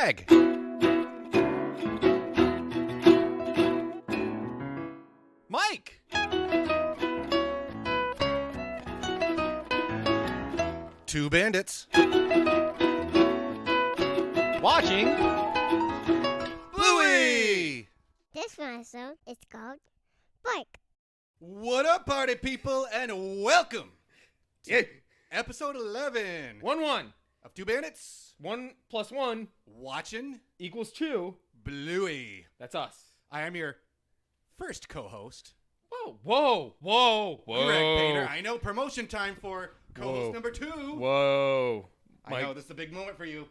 Greg. Mike. Two bandits. Watching Bluey. This episode is called Bike. What up, party people, and welcome to episode 11 1-1. of Two Bandits 1 + 1 watching = 2. Bluey. That's us. I am your first co-host, Whoa. Greg Painter. I know, promotion time for co-host Whoa. number 2. Whoa. I know, this is a big moment for you.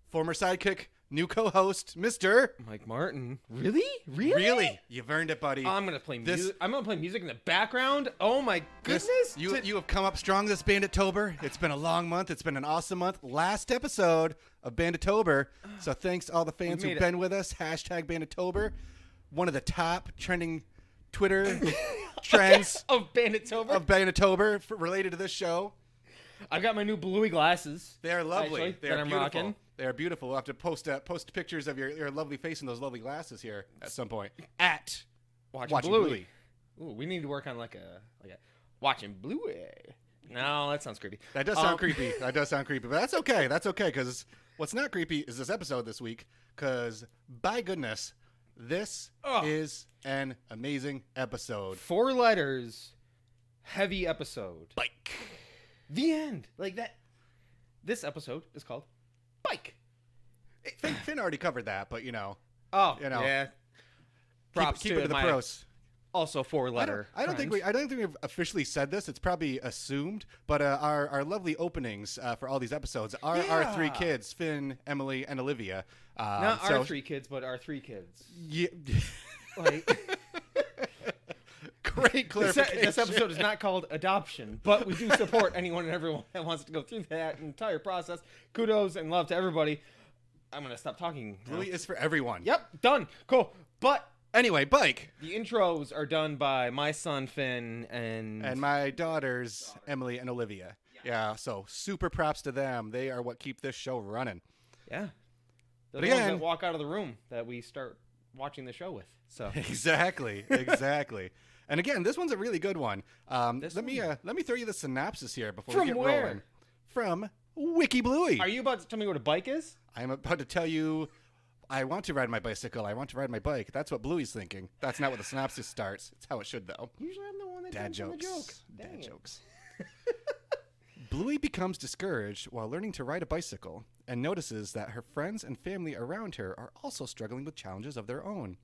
Former sidekick, new co-host, Mr. Mike Martin. Really? Really? You've earned it, buddy. I'm gonna play music. I'm gonna play music in the background. Oh my goodness! You have come up strong this Banditober. It's been a long month. It's been an awesome month. Last episode of Banditober. So thanks to all the fans who've been with us. Hashtag Banditober. One of the top trending Twitter trends of Banditober related to this show. I've got my new Bluey glasses. They are lovely. Actually, they are I'm beautiful. rocking. They are beautiful. We'll have to post pictures of your lovely face in those lovely glasses here at some point. At Watching Bluey. Ooh, we need to work on like a watching Bluey. No, that sounds creepy. That does sound creepy. That does sound creepy, but that's okay. That's okay, because what's not creepy is this episode this week, because by goodness, this is an amazing episode. 4 letters, heavy episode. Bike. The end. Like that. This episode is called Bike. Finn already covered that, but Yeah. Props keep to it to the my pros. Also 4-letter. I don't think we've officially said this. It's probably assumed, but our lovely openings for all these episodes are our 3 kids: Finn, Emily, and Olivia. Not our 3 kids, but our 3 kids. Yeah. Like, Great clarification. This episode is not called Adoption, but we do support anyone and everyone that wants to go through that entire process. Kudos and love to everybody. I'm going to stop talking. Bluey is for everyone. Yep, done. Cool. But anyway, Bike. The intros are done by my son, Finn, and my daughters, Emily and Olivia. Yeah, so super props to them. They are what keep this show running. Yeah. They're But the ones again, that walk out of the room that we start watching the show with. So Exactly. And again, this one's a really good one. Let me throw you the synopsis here before we get rolling. From Wiki Bluey. Are you about to tell me what a bike is? I'm about to tell you, I want to ride my bicycle. I want to ride my bike. That's what Bluey's thinking. That's not what the synopsis starts. It's how it should, though. Usually I'm the one that Dad jumps jokes. on the joke. Dad jokes. Bluey becomes discouraged while learning to ride a bicycle and notices that her friends and family around her are also struggling with challenges of their own.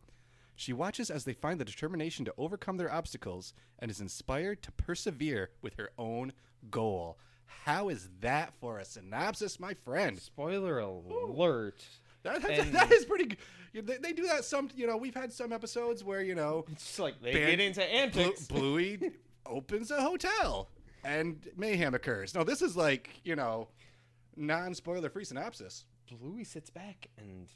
She watches as they find the determination to overcome their obstacles and is inspired to persevere with her own goal. How is that for a synopsis, my friend? Spoiler alert. That is pretty good. They do that some, we've had some episodes where, it's just like they get into antics. Bluey opens a hotel and mayhem occurs. No, this is like, non-spoiler free synopsis. Bluey sits back and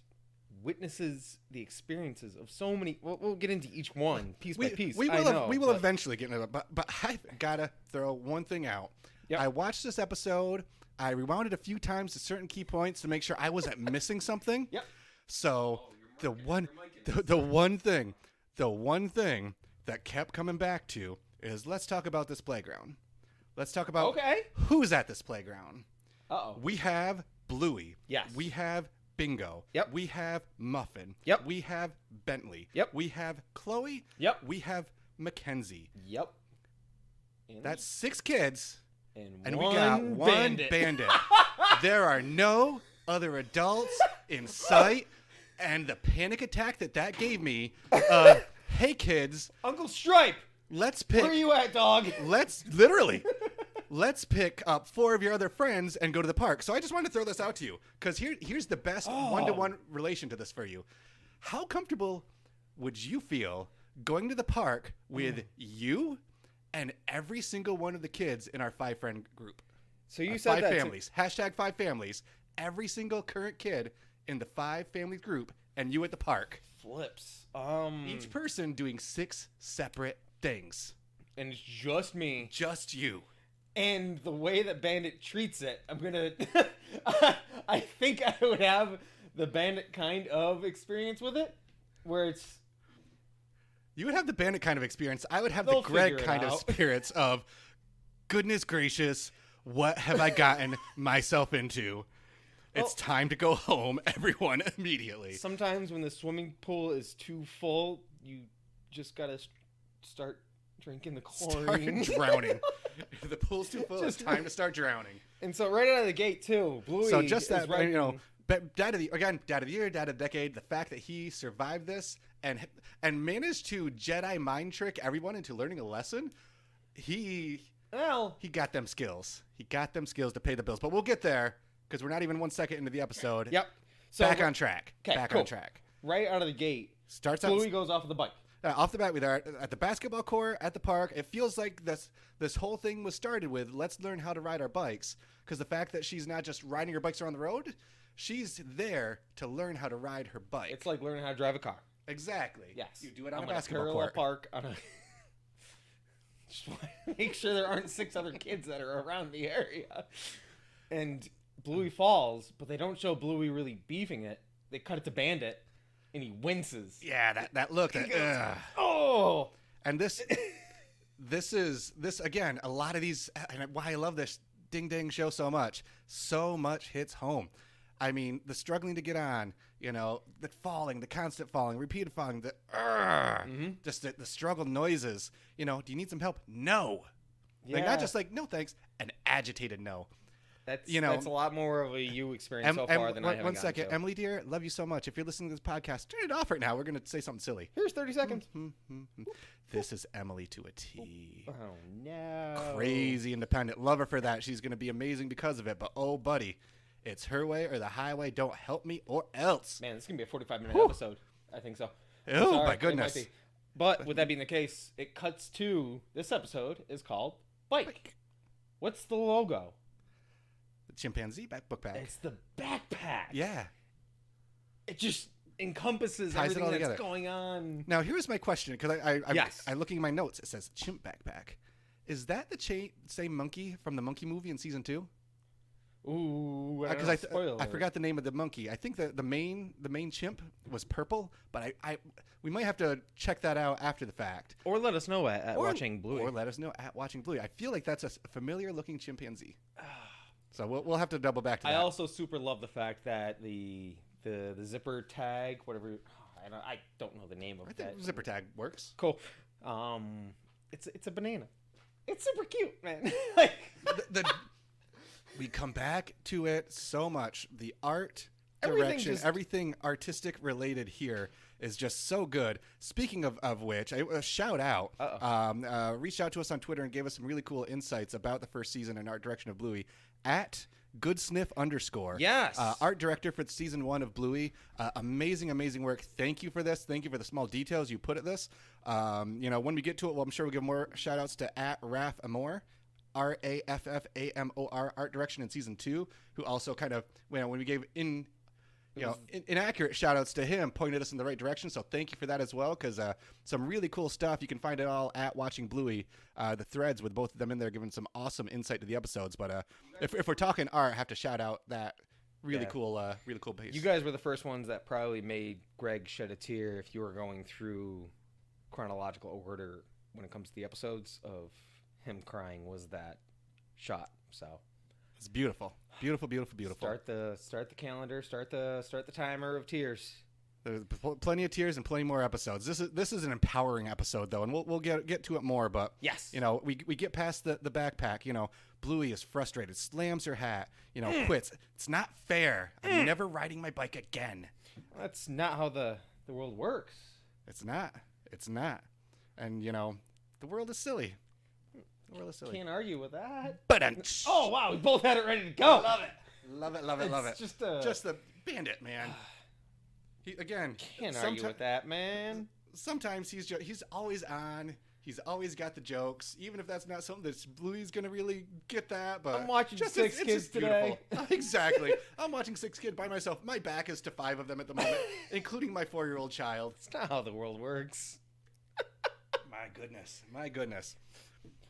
witnesses the experiences of so many. We'll get into each one piece by piece. We will eventually get into it, but I've got to throw one thing out. Yep. I watched this episode. I rewound it a few times to certain key points to make sure I wasn't missing something. Yep. So the one thing that kept coming back to is, let's talk about this playground. Let's talk about who's at this playground. Uh-oh. We have Bluey. Yes. We have Bingo. Yep. We have Muffin. Yep. We have Bentley. Yep. We have Chloe. Yep. We have Mackenzie. Yep. That's 6 kids. And we got one bandit. There are no other adults in sight. And the panic attack that gave me, hey kids. Uncle Stripe. Let's pick. Where are you at, dog? Let's pick up 4 of your other friends and go to the park. So I just wanted to throw this out to you, because here's the best one-to-one relation to this for you. How comfortable would you feel going to the park with you and every single one of the kids in our 5-friend group? So you said 5 families. Hashtag 5 families. Every single current kid in the 5 family group and you at the park. Flips. Each person doing 6 separate things. And it's just me. Just you. And the way that Bandit treats it, I'm gonna... I think I would have the bandit kind of experience with it, where it's You would have the bandit kind of experience. I would have They'll the Greg figure it kind of out. spirits of, goodness gracious, what have I gotten myself into? It's time to go home, everyone, immediately. sometimes when the swimming pool is too full, you just gotta start drinking the chlorine. Start drowning. The pool's too full. It's Just- time to start drowning. And so right out of the gate too, Bluey. So just is that, right you know, dad of the year, dad of the decade. The fact that he survived this and managed to Jedi mind trick everyone into learning a lesson, he got them skills. He got them skills to pay the bills. But we'll get there because we're not even 1 second into the episode. Yep. So Back on track. Okay, Back cool. on track. Right out of the gate, Starts out Bluey goes off of the bike. off the bat. We're at the basketball court at the park. It feels like this whole thing was started with let's learn how to ride our bikes, because the fact that she's not just riding her bikes around the road, she's there to learn how to ride her bike. It's like learning how to drive a car. Exactly. Yes. You do it on I'm a basketball parallel court. park on a. Just want to make sure there aren't 6 other kids that are around the area. And Bluey falls, but they don't show Bluey really beefing it. They cut it to Bandit, and he winces. Yeah, that look. He That, goes, ugh. oh! And this again. A lot of these, and why I love this Ding Dang show so much. So much hits home. I mean, the struggling to get on, you know, the falling, the constant falling, repeated falling, just the struggle noises. You know, do you need some help? No. Like, Yeah. not just like, no thanks, an agitated no. That's, you know, that's a lot more of a you experience so far than I have. One second. Emily, dear, love you so much. If you're listening to this podcast, turn it off right now. We're going to say something silly. Here's 30 seconds. This is Emily to a T. Oh, no. Crazy independent. Love her for that. She's going to be amazing because of it. But, oh, buddy, it's her way or the highway. Don't help me or else. Man, this is going to be a 45-minute episode. I think so. Oh, Sorry, my it goodness. might be. But with that being the case, it cuts to this episode is called Bike. What's the logo? The chimpanzee book bag. It's the backpack. Yeah. It just encompasses Ties it everything all that's together. going on. Now, here's my question, because Yes. I'm looking at my notes. It says chimp backpack. Is that the same monkey from the Monkey movie in season 2? Ooh, Because spoiler I alert. forgot the name of the monkey. I think the main chimp was purple, but we might have to check that out after the fact. Or let us know at Or- watching Bluey. Or let us know at watching Bluey. I feel like that's a familiar looking chimpanzee. So we'll have to double back to that. I also super love the fact that the zipper tag, whatever, I don't know the name of I that. think zipper tag works. Cool. It's a banana. It's super cute, man. Like We come back to it so much. The art, Everything direction, just- everything artistic related here is just so good. Speaking of which, a shout out. Reached out to us on Twitter and gave us some really cool insights about the first season and art direction of Bluey at goodsniff_. Yes. Art director for season 1 of Bluey. Amazing work. Thank you for this. Thank you for the small details you put at this. You know, when we get to it, well, I'm sure we'll give more shout outs to at Raff Amor. RAFFAMOR art direction in season 2, who also kind of, when we gave inaccurate shout outs to him, pointed us in the right direction. So thank you for that as well, because some really cool stuff. You can find it all at Watching Bluey, the threads with both of them in there, giving some awesome insight to the episodes. But if we're talking art, I have to shout out that really cool page. you guys were the first ones that probably made Greg shed a tear if you were going through chronological order when it comes to the episodes of him crying was that shot. So It's beautiful. Beautiful. start the calendar, start the timer of tears. There's plenty of tears and plenty more episodes. This is an empowering episode though, and we'll get to it more. But Yes. you know, we get past the backpack. You know, Bluey is frustrated, slams her hat. You know, quits. It's not fair. I'm never riding my bike again. That's not how the world works. It's not. And you know, the world is silly. The world is silly. Can't argue with that. But Oh wow, we both had it ready to go. love it. It's just a- just the bandit, man. He again. Can't argue with that, man. Sometimes he's always on. He's always got the jokes, even if that's not something that Bluey's gonna really get that. But I'm watching just, Six it's Kids just beautiful. today. Exactly. I'm watching Six Kids by myself. My back is to 5 of them at the moment, including my 4-year-old child. It's not how the world works. My goodness.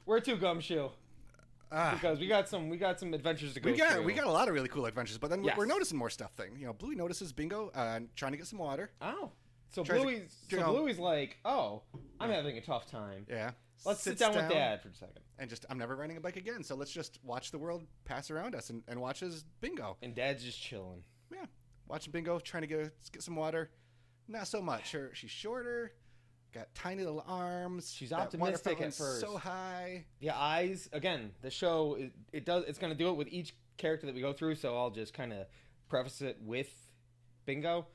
Where to, Gumshoe? because we got some adventures to go through. We got a lot of really cool adventures, but then Yes. we're noticing more stuff. Bluey notices Bingo trying to get some water. Oh. So Tries to- Bluey's like, oh, I'm having a tough time. Yeah. Let's sit Sits down with Dad for a second. And I'm never riding a bike again, so let's just watch the world pass around us and watch as Bingo. And Dad's just chilling. Yeah. Watching Bingo trying to get some water. Not so much. She's shorter, got tiny little arms. She's that water optimistic at fountain's first. so high. The eyes, again, the show, it's going to do it with each character that we go through, so I'll just kind of preface it with Bingo.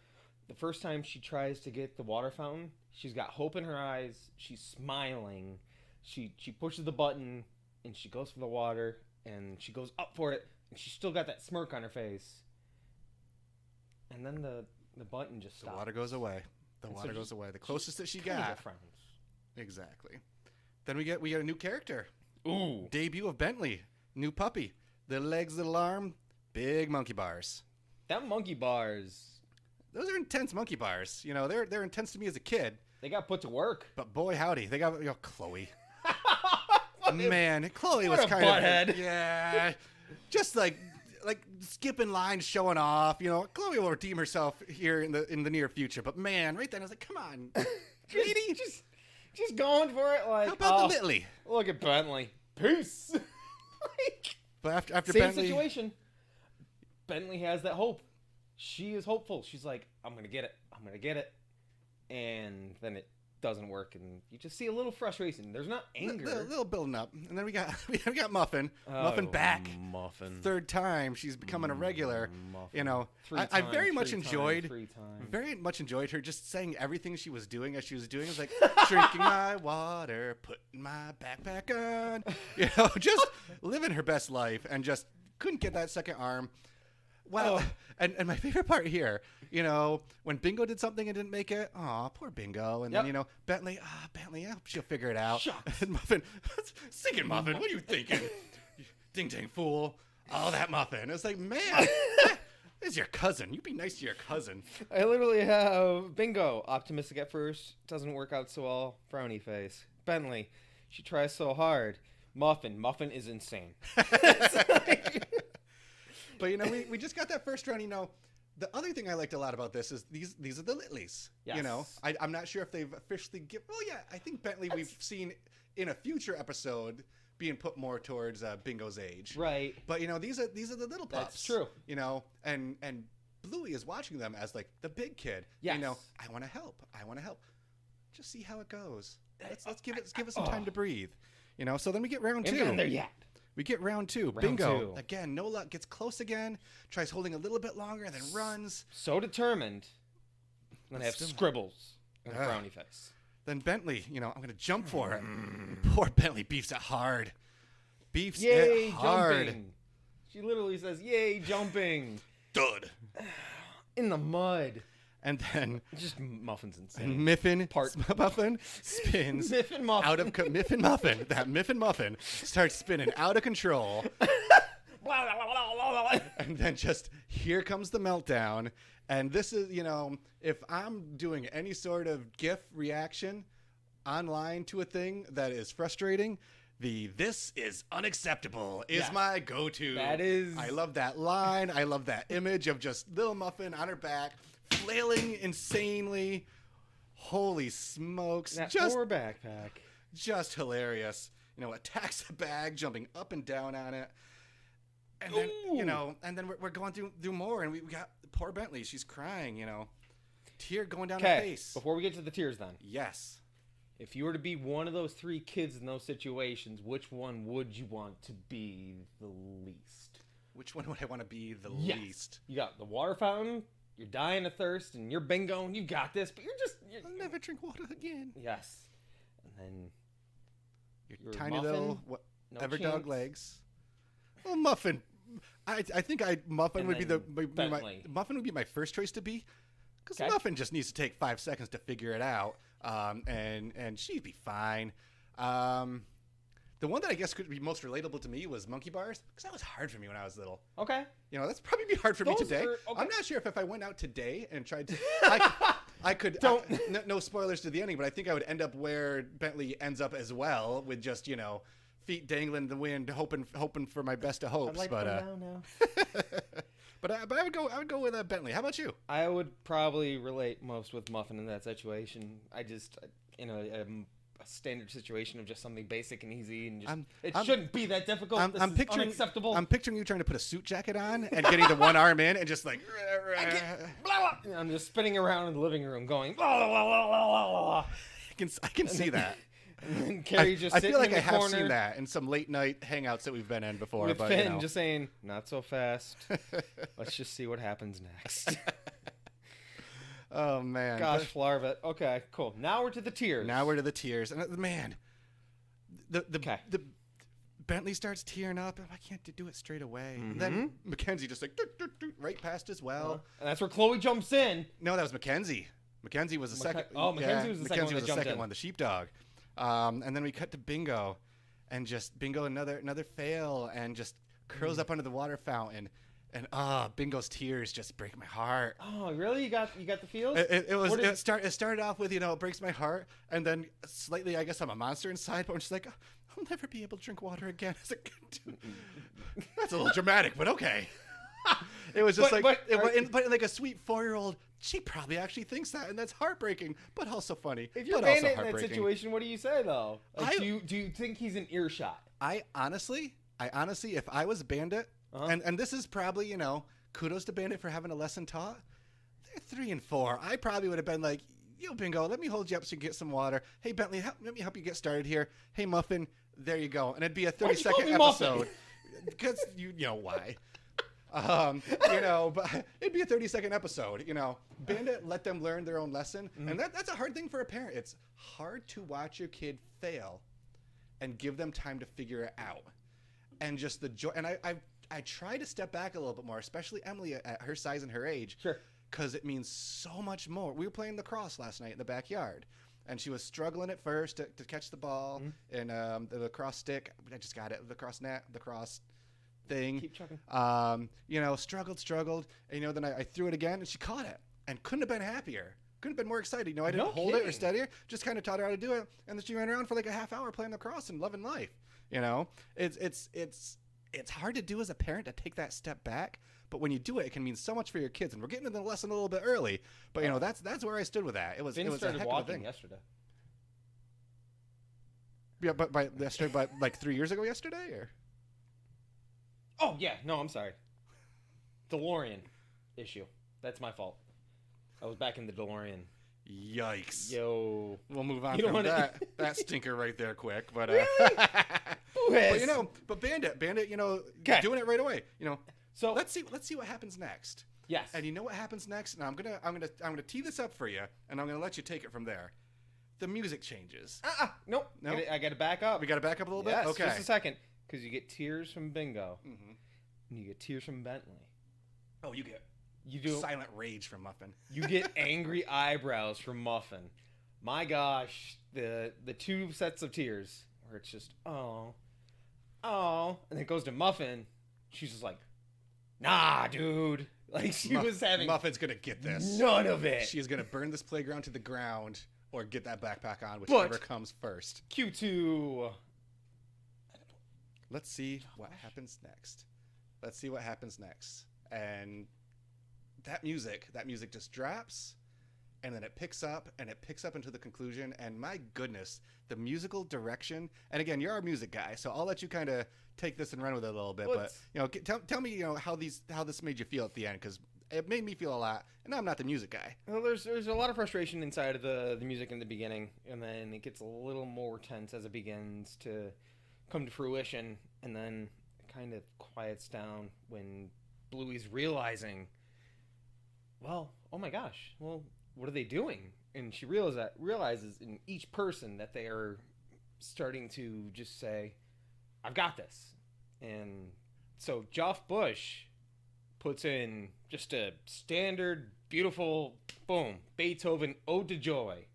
The first time she tries to get the water fountain, she's got hope in her eyes. She's smiling. She pushes the button, and she goes for the water, and she goes up for it, and she's still got that smirk on her face. And then the button just stops. The water goes away. The And so water goes just- away. The closest that she Kinda got. get friends. Exactly. Then we get a new character. Ooh. Debut of Bentley. New puppy. Little legs, little arm, big monkey bars. That monkey bars, Those are intense monkey bars. They're intense to me as a kid. they got put to work. But boy, howdy, they got Chloe. Man, Chloe what was a kind butthead. of just like skipping lines, showing off. Chloe will redeem herself here in the near future. But man, right then I was like, come on, lady, Just going for it like, how about oh, the Littley? look at Bentley. Peace. Like, But after same Bentley, situation. Bentley has that hope. She is hopeful. She's like, I'm going to get it. I'm going to get it. And then it doesn't work. And you just see a little frustration. There's not anger. little building up, and then we got Muffin. Muffin Oh, back. Muffin. Third time she's becoming a regular. Muffin. I very much Three enjoyed times. very much enjoyed her just saying everything she was doing as she was doing. It was like drinking my water, putting my backpack on, just living her best life, and just couldn't get that second arm. Well, and my favorite part here, when Bingo did something and didn't make it, aw, poor Bingo. And then, Bentley, Bentley, she'll figure it out. Shucks. And Muffin, singing Muffin, what are you thinking? You ding dang fool. Oh, that Muffin. It's like, man, that is your cousin. You be nice to your cousin. I literally have Bingo. Optimistic at first. Doesn't work out so well. Frowny face. Bentley. She tries so hard. Muffin. Muffin is insane. But we just got that first round. The other thing I liked a lot about this is these are the Littleys. Yes. I'm not sure if they've officially I think Bentley we've seen in a future episode being put more towards Bingo's age. Right. But these are the little pups. That's true. And Bluey is watching them as like the big kid. Yes. I want to help. Just see how it goes. Let's give it some time to breathe. So then we get round Haven't two. gotten there yet. We get round two. Round Bingo. two. Again, no luck. Gets close again. Tries holding a little bit longer and then runs. So determined. And I have Still- scribbles and a Ugh. frowny face. Then Bentley, I'm going to jump for it. Poor Bentley beefs it hard. Beefs Yay, it hard. jumping. She literally says, yay, jumping. Dud. In the mud. And then Just Muffin's insane. and Miffin, Part- Muffin spins Miffin Muffin. out of Miffin Muffin. That Miffin Muffin starts spinning out of control. And then just here comes the meltdown. And this is, if I'm doing any sort of GIF reaction online to a thing that is frustrating, this is unacceptable is Yes. my go-to. That is- I love that line. I love that image of just little Muffin on her back, flailing insanely. Holy smokes. That Just poor backpack. just hilarious. Attacks the bag, jumping up and down on it. And then, Ooh. and then we're going through more, and we got poor Bentley. She's crying, tear going down her Okay, face. before we get to the tears then. Yes. If you were to be one of those three kids in those situations, which one would you want to be the least? Which one would I want to be the Yes. least? You got the water fountain, you're dying of thirst, and you're Bingo, and you got this, but you're I'll never drink water again. Yes. And then Your You're tiny Muffin, little no ever chance. dog legs. Well, Muffin. I think Muffin And would be then Bentley. Muffin would be my first choice to be, because Okay. Muffin just needs to take 5 seconds to figure it out, and she'd be fine. The one that I guess could be most relatable to me was monkey bars, because that was hard for me when I was little. okay. That's probably be hard for me Those today. are- okay. I'm not sure if I went out today and tried to. I could. Don't- No spoilers to the ending, but I think I would end up where Bentley ends up as well, with just feet dangling in the wind, hoping for my best of hopes. I'd like But to go down now. but I would go with Bentley. How about you? I would probably relate most with Muffin in that situation. I just, a standard situation of just something basic and easy, and just shouldn't be that difficult. This is unacceptable. I'm picturing you trying to put a suit jacket on and getting the one arm in and just like. Blah, blah. I'm just spinning around in the living room going. Blah, blah, blah, blah, blah, blah. I can see that. And then Carrie just I sitting feel like in I the have corner seen that in some late night hangouts that we've been in before. with but Finn just saying, "Not so fast. Let's just see what happens next." Oh man, Gosh, Flarvet. Okay, cool. Now we're to the tears. And man, the Bentley starts tearing up, and I can't do it straight away. And then Mackenzie just like right past as well. And that's where Chloe jumps in. No, that was Mackenzie. Mackenzie was the second. Mackenzie was the second one the sheepdog. And then we cut to Bingo, and just Bingo another fail, and just curls up under the water fountain, and Bingo's tears just break my heart. Oh, really? You got the feels? It started off with it breaks my heart, and then slightly I guess I'm a monster inside, but I'm just like I'll never be able to drink water again. It's like, that's a little dramatic, but okay. It was just but like a sweet 4-year-old. She probably actually thinks that, and that's heartbreaking, but also funny. If you're Bandit in that situation, what do you say though? Like, do you think he's in earshot? I honestly, if I was Bandit, and this is probably kudos to Bandit for having a lesson taught. They're 3 and 4. I probably would have been like, "Yo, Bingo, let me hold you up so you can get some water. Hey, Bentley, let me help you get started here. Hey, Muffin, there you go." And it'd be a 30-second episode because you know why. But it'd be a 30-second episode. Bandit let them learn their own lesson, and that's a hard thing for a parent. It's hard to watch your kid fail, and give them time to figure it out, and just the joy. And I try to step back a little bit more, especially Emily at her size and her age, sure, because it means so much more. We were playing lacrosse last night in the backyard, and she was struggling at first to catch the ball and the lacrosse stick. I just got it, lacrosse net, lacrosse thing. Keep chucking. Struggled, and then I threw it again, and she caught it, and couldn't have been happier. Couldn't have been more excited. I didn't hold it or steady her, just kind of taught her how to do it, and then she ran around for like a half hour playing lacrosse and loving life. It's hard to do as a parent to take that step back, but when you do it, it can mean so much for your kids. And we're getting into the lesson a little bit early, but that's where I stood with that. It was a heck of a thing. Yesterday. Yeah, but by like 3 years ago yesterday, or? Oh, yeah. No, I'm sorry. DeLorean issue. That's my fault. I was back in the DeLorean. Yikes. Yo. We'll move on from that stinker right there quick. But, really? but Bandit, doing it right away. So let's see what happens next. Yes. And you know what happens next? And I'm gonna tee this up for you, and I'm gonna let you take it from there. The music changes. Nope. No. I got to back up. We got to back up a little bit? Yes, Okay. Just a second. Because you get tears from Bingo. And you get tears from Bentley. Oh, you do silent rage from Muffin. You get angry eyebrows from Muffin. My gosh, the 2 sets of tears where it's just oh, and it goes to Muffin. She's just like, nah, dude. Like she was having. Muffin's gonna get this. None of it. She is gonna burn this playground to the ground or get that backpack on, whichever comes first. Q2. Let's see what happens next. And that music just drops, and then it picks up into the conclusion. And my goodness, the musical direction. And again, you're our music guy, so I'll let you kind of take this and run with it a little bit. But tell me, how this made you feel at the end, because it made me feel a lot. And I'm not the music guy. Well, there's a lot of frustration inside of the music in the beginning, and then it gets a little more tense as it begins to come to fruition, and then it kind of quiets down when Bluey's realizing, well, oh my gosh, well, what are they doing? And she realizes in each person that they are starting to just say, I've got this. And so Joff Bush puts in just a standard, beautiful, boom, Beethoven Ode to Joy.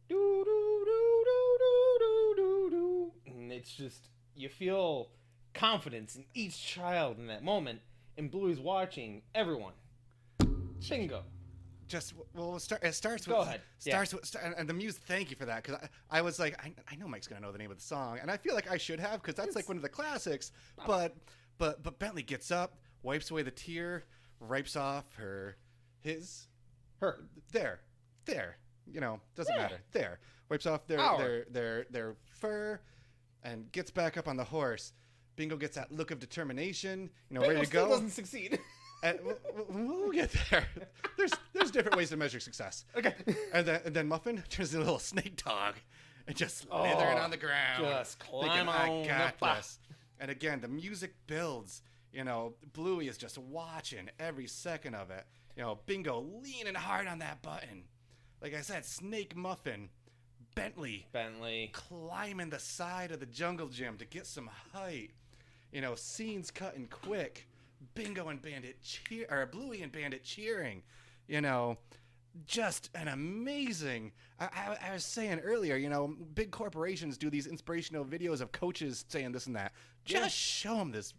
Do, do, do, do, do, do, do. And it's just, you feel confidence in each child in that moment. And Bluey's watching everyone. Bingo. just well, it starts Go with ahead. starts with and the music. Thank you for that, because I was like, I know Mike's gonna know the name of the song, and I feel like I should have, because that's like one of the classics. But Bentley gets up, wipes away the tear, wipes off her there, doesn't matter, there, wipes off their fur, and gets back up on the horse. Bingo gets that look of determination, Bingo ready to still go. doesn't succeed. And we'll get there. There's different ways to measure success. Okay. And then Muffin turns into a little snake dog and just slithering on the ground. Just climb thinking, on I got the this. And again, the music builds. Bluey is just watching every second of it. Bingo leaning hard on that button. Like I said, Snake Muffin. Bentley climbing the side of the jungle gym to get some height. Scenes cutting quick. Bingo and Bandit Bluey and Bandit cheering. Just an amazing. I was saying earlier, big corporations do these inspirational videos of coaches saying this and that. Just show them this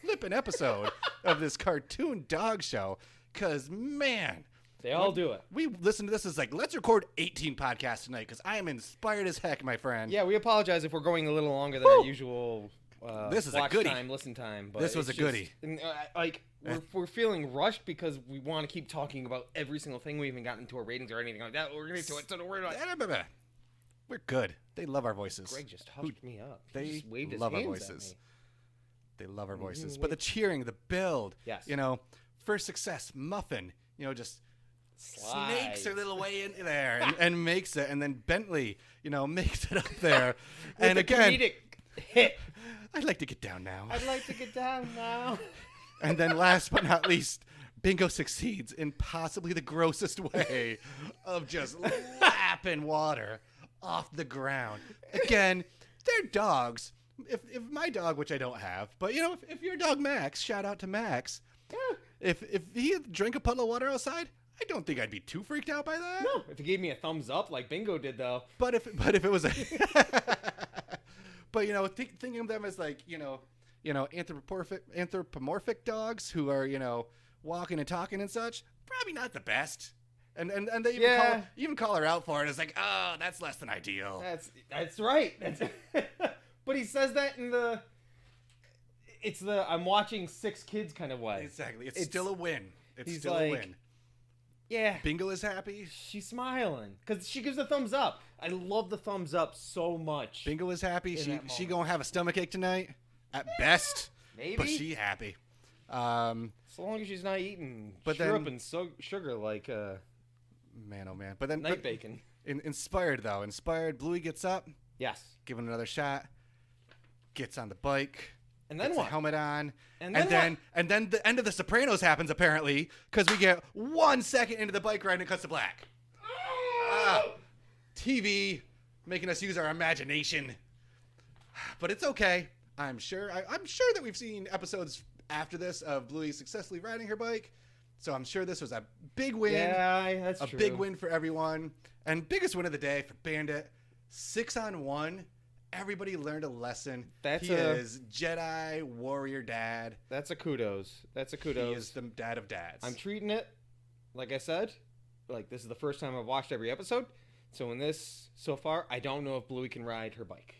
flipping episode of this cartoon dog show, because man, they all do it. We listen to this as like, let's record 18 podcasts tonight, because I am inspired as heck, my friend. Yeah, we apologize if we're going a little longer than our usual. This is watch a goodie. time, listen time. But this was a goodie. We're feeling rushed because we want to keep talking about every single thing. We haven't gotten into our ratings or anything like that. We're going to it, so don't worry about it. We're good. They love our voices. Greg just hushed me up. He They just waved his love our hands voices. at me. They love our voices. But the cheering, the build. Yes. First success, Muffin, just Slides. snakes her little way in there and makes it. And then Bentley, makes it up there. And again, comedic hit. I'd like to get down now. I'd like to get down now. And then last but not least, Bingo succeeds in possibly the grossest way of just lapping water off the ground. Again, they're dogs. If my dog, which I don't have, but if your dog Max, shout out to Max. Yeah. If he drank a puddle of water outside, I don't think I'd be too freaked out by that. No, if he gave me a thumbs up like Bingo did, though. But if it was a but thinking of them as like anthropomorphic dogs who are walking and talking and such, probably not the best. And they even call her out for it. It's like, oh, that's less than ideal. That's right. But he says that in it's the I'm watching 6 kids kind of way. Exactly. It's still a win. It's still like, a win. Yeah. Bingo is happy. She's smiling because she gives a thumbs up. I love the thumbs up so much. Bingo is happy. She gonna have a stomachache tonight at best. Maybe. But she happy. So long as she's not eating syrup and sugar like man, oh man. But then night bacon. Inspired, Bluey gets up. Yes. Giving another shot. Gets on the bike. And then gets what? a helmet on. And then the end of The Sopranos happens, apparently, because we get 1 second into the bike ride and it cuts to black. TV making us use our imagination. But it's okay. I'm sure that we've seen episodes after this of Bluey successfully riding her bike. So I'm sure this was a big win. Yeah, that's true. A big win for everyone. And biggest win of the day for Bandit. 6-on-1. Everybody learned a lesson. He is Jedi warrior dad. That's a kudos. He is the dad of dads. I'm treating it, like I said, like this is the first time I've watched every episode. So in this, so far, I don't know if Bluey can ride her bike.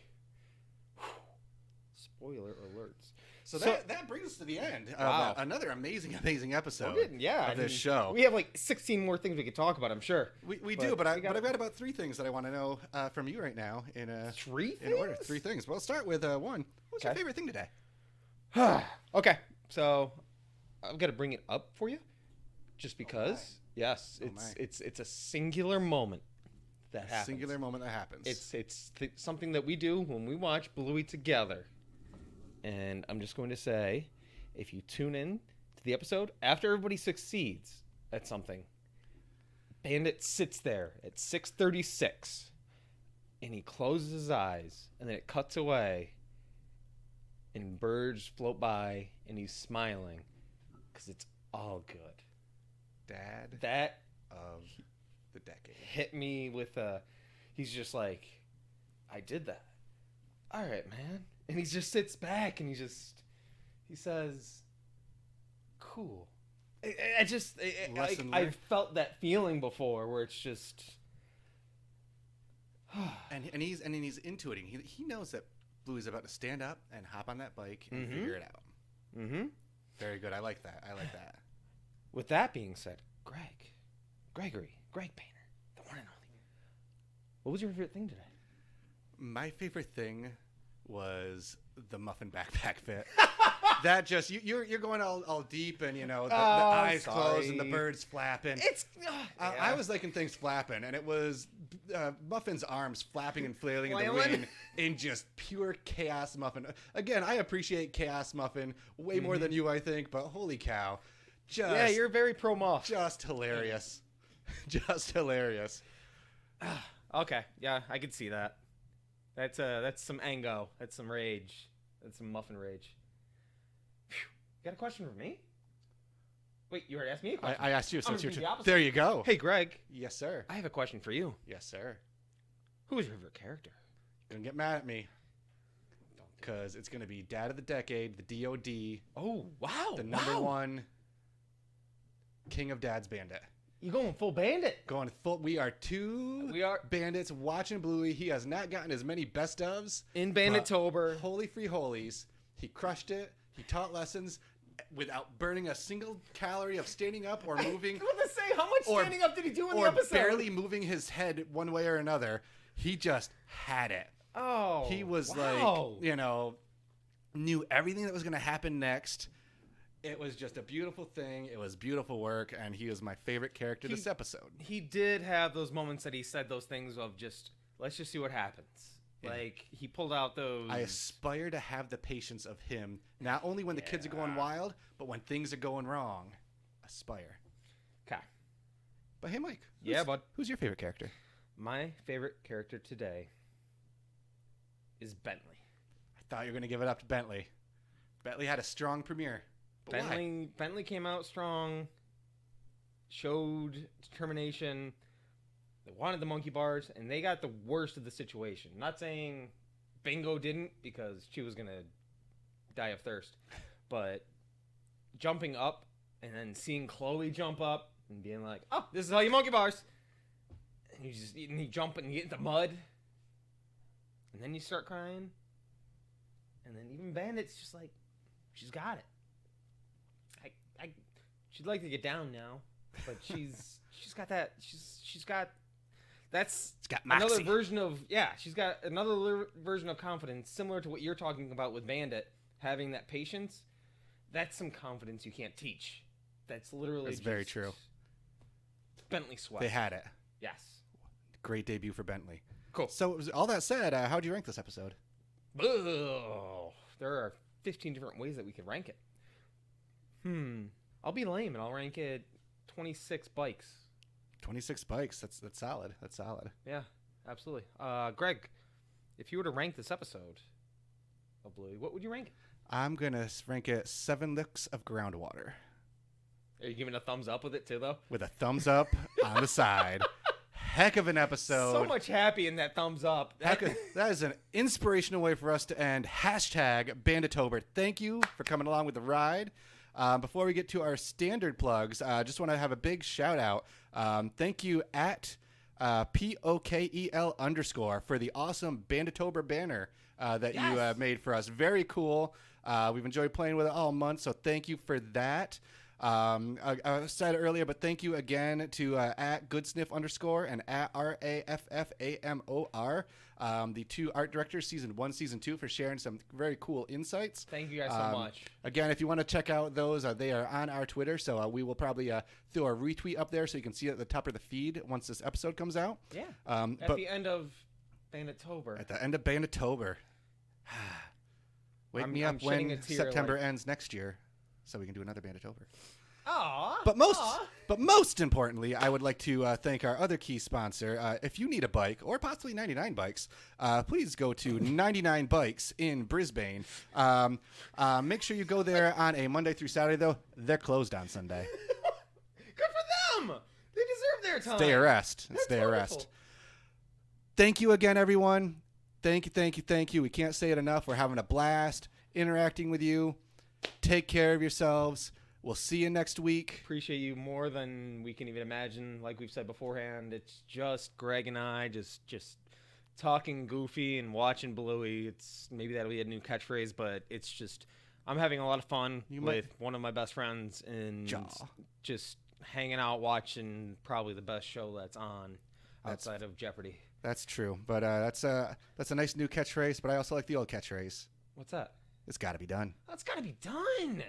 Spoiler alerts. So that brings us to the end of another amazing episode of this show. We have like 16 more things we could talk about, I'm sure. We do, but I've got about 3 things that I want to know from you right now. In order, 3 things. Well, let's start with one. What's your favorite thing today? Okay, so I've got to bring it up for you, just because. Yes, it's a singular moment that happens. Singular moment that happens. It's something that we do when we watch Bluey together. And I'm just going to say, if you tune in to the episode after everybody succeeds at something, Bandit sits there at 6:36, and he closes his eyes, and then it cuts away, and birds float by, and he's smiling, because it's all good. Dad that of the decade hit me with he's just like, I did that. All right, man. And he just sits back and he says, cool. Lesson I've learned. felt that feeling before, where it's just. and he's intuiting. He knows that Bluey's about to stand up and hop on that bike and figure it out. Mm-hmm. Very good. I like that. With that being said, Greg Painter, the one and only. What was your favorite thing today? My favorite thing was the muffin backpack fit. That just you're going all deep, and the eyes closed and the birds flapping. It's I was liking things flapping, and it was Muffin's arms flapping and flailing in the Flailing. wind in just pure chaos. Muffin. Again, I appreciate chaos Muffin way more than you, I think. But holy cow, you're very pro muff. just hilarious, just hilarious. Okay, yeah, I could see that. That's some ango. That's some rage. That's some muffin rage. Phew. You got a question for me? Wait, you already asked me a question. I asked you, I'm so it's your gonna do turn. the opposite. There you go. Hey, Greg, Yes, sir. I have a question for you. Yes, sir. Who is your favorite character? You're gonna get mad at me because it's gonna be Dad of the Decade, the DOD, Oh, wow. the number one King of Dad's Bandit. You going full bandit? Going full. We are two We are bandits watching Bluey. He has not gotten as many best ofs. in Banditober. Holy free holies. He crushed it. He taught lessons without burning a single calorie of standing up or moving I was going to say, how much Or- standing up did he do in the or episode? barely moving his head one way or another. He just had it. Oh. He was wow. like, knew everything that was going to happen next. It was just a beautiful thing. It was beautiful work, and he was my favorite character this episode. He did have those moments that he said those things of just, let's just see what happens. Yeah. Like, he pulled out those... I aspire to have the patience of him, not only when the kids are going wild, but when things are going wrong. Aspire. Okay. But hey, Mike. Yeah, bud. Who's your favorite character? My favorite character today is Bentley. I thought you were going to give it up to Bentley. Bentley had a strong premiere. But why? Bentley came out strong, showed determination. They wanted the monkey bars, and they got the worst of the situation. Not saying Bingo didn't, because she was going to die of thirst. But jumping up and then seeing Chloe jump up and being like, oh, this is how you monkey bars. And you jump and you get in the mud. And then you start crying. And then even Bandit's just like, she's got it. She'd like to get down now, but she's got that. She's got. That's It's got another moxie. version of She's got another version of confidence, similar to what you're talking about with Bandit, having that patience. That's some confidence you can't teach. That's literally. That's very true. Bentley sweat. They had it. Yes. Great debut for Bentley. Cool. So, all that said, how'd you rank this episode? Ugh. There are 15 different ways that we could rank it. I'll be lame and I'll rank it 26 bikes. 26 bikes. That's solid. That's solid. Yeah, absolutely. Greg, if you were to rank this episode of Bluey, what would you rank it? I'm going to rank it 7 licks of groundwater. Are you giving a thumbs up with it too, though? With a thumbs up on the side. Heck of an episode. So much happy in that thumbs up. That is an inspirational way for us to end. Hashtag Banditober. Thank you for coming along with the ride. Before we get to our standard plugs, I just want to have a big shout out. Thank you at POKEL_ for the awesome Banditober banner that you made for us. Very cool. We've enjoyed playing with it all month, so thank you for that. I said it earlier, but thank you again to at goodsniff_ and at RAFFAMOR, the two art directors, season 1, season 2, for sharing some very cool insights. Thank you guys so much. Again, if you want to check out those, they are on our Twitter, so we will probably throw a retweet up there so you can see it at the top of the feed once this episode comes out. Yeah. But At the end of Banditober. at the end of Banditober. Wake me I'm up shedding when a tear, September like- ends next year so we can do another Banditober. Aww. But most importantly, I would like to thank our other key sponsor. If you need a bike, or possibly 99 Bikes, please go to 99 Bikes in Brisbane. Make sure you go there on a Monday through Saturday, though. They're closed on Sunday. Good for them. They deserve their time. Stay a rest. That's Stay a rest. wonderful. Thank you again, everyone. Thank you. We can't say it enough. We're having a blast interacting with you. Take care of yourselves. We'll see you next week. Appreciate you more than we can even imagine. Like we've said beforehand, it's just Greg and I just talking goofy and watching Bluey. It's maybe that'll be a new catchphrase, but it's just I'm having a lot of fun with one of my best friends and just hanging out watching probably the best show that's on outside of Jeopardy. That's true, but that's a nice new catchphrase. But I also like the old catchphrase. What's that? It's got to be done. That's got to be done.